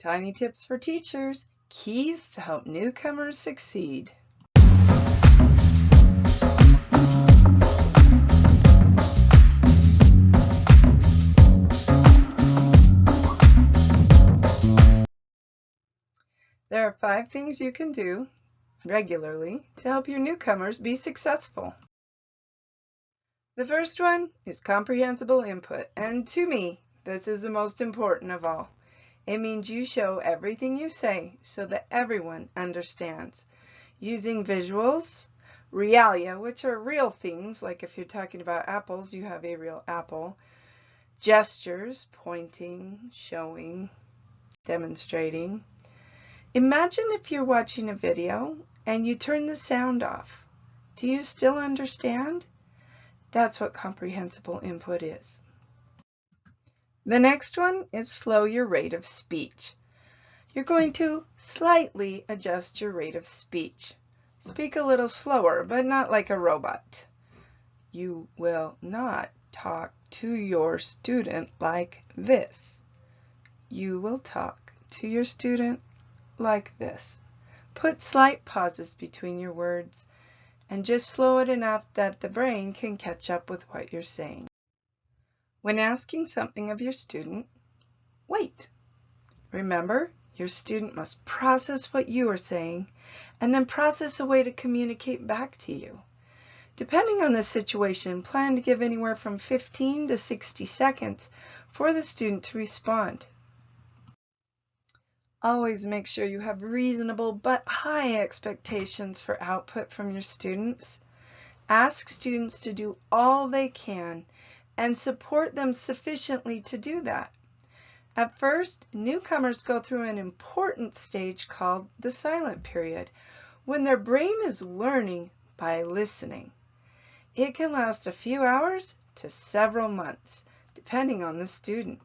Tiny tips for teachers, keys to help newcomers succeed. There are 5 things you can do regularly to help your newcomers be successful. The first one is comprehensible input, and to me, this is the most important of all. It means you show everything you say so that everyone understands. Using visuals, realia, which are real things, like if you're talking about apples, you have a real apple. Gestures, pointing, showing, demonstrating. Imagine if you're watching a video and you turn the sound off. Do you still understand? That's what comprehensible input is. The next one is slow your rate of speech. You're going to slightly adjust your rate of speech. Speak a little slower, but not like a robot. You will not talk to your student like this. You will talk to your student like this. Put slight pauses between your words and just slow it enough that the brain can catch up with what you're saying. When asking something of your student, wait. Remember, your student must process what you are saying and then process a way to communicate back to you. Depending on the situation, plan to give anywhere from 15 to 60 seconds for the student to respond. Always make sure you have reasonable but high expectations for output from your students. Ask students to do all they can and support them sufficiently to do that. At first, newcomers go through an important stage called the silent period, when their brain is learning by listening. It can last a few hours to several months, depending on the student.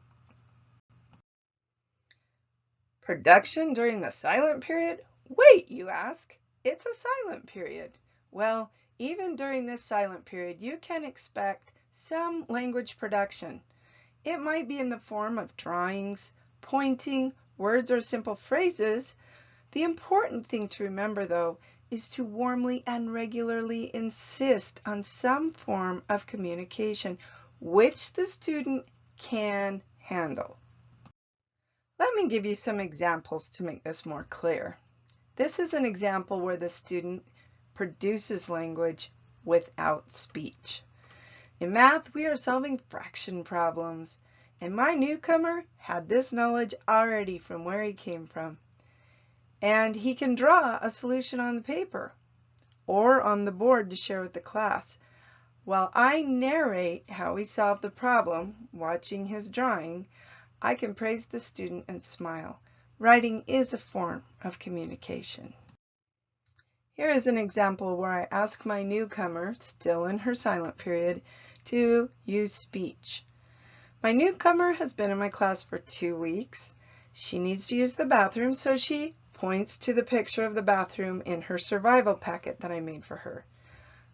Production during the silent period? Wait, you ask. It's a silent period. Well, even during this silent period, you can expect some language production. It might be in the form of drawings, pointing, words, or simple phrases. The important thing to remember, though, is to warmly and regularly insist on some form of communication which the student can handle. Let me give you some examples to make this more clear. This is an example where the student produces language without speech. In math, we are solving fraction problems, and my newcomer had this knowledge already from where he came from. And he can draw a solution on the paper or on the board to share with the class. While I narrate how he solved the problem, watching his drawing, I can praise the student and smile. Writing is a form of communication. Here is an example where I ask my newcomer, still in her silent period, to use speech. My newcomer has been in my class for 2 weeks. She needs to use the bathroom, so she points to the picture of the bathroom in her survival packet that I made for her.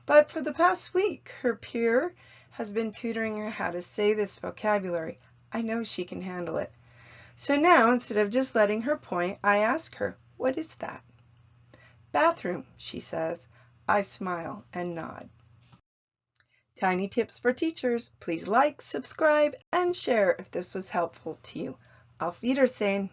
But for the past week, her peer has been tutoring her how to say this vocabulary. I know she can handle it. So now, instead of just letting her point, I ask her, what is that? Bathroom, she says. I smile and nod. Tiny tips for teachers. Please like, subscribe, and share if this was helpful to you. Auf Wiedersehen.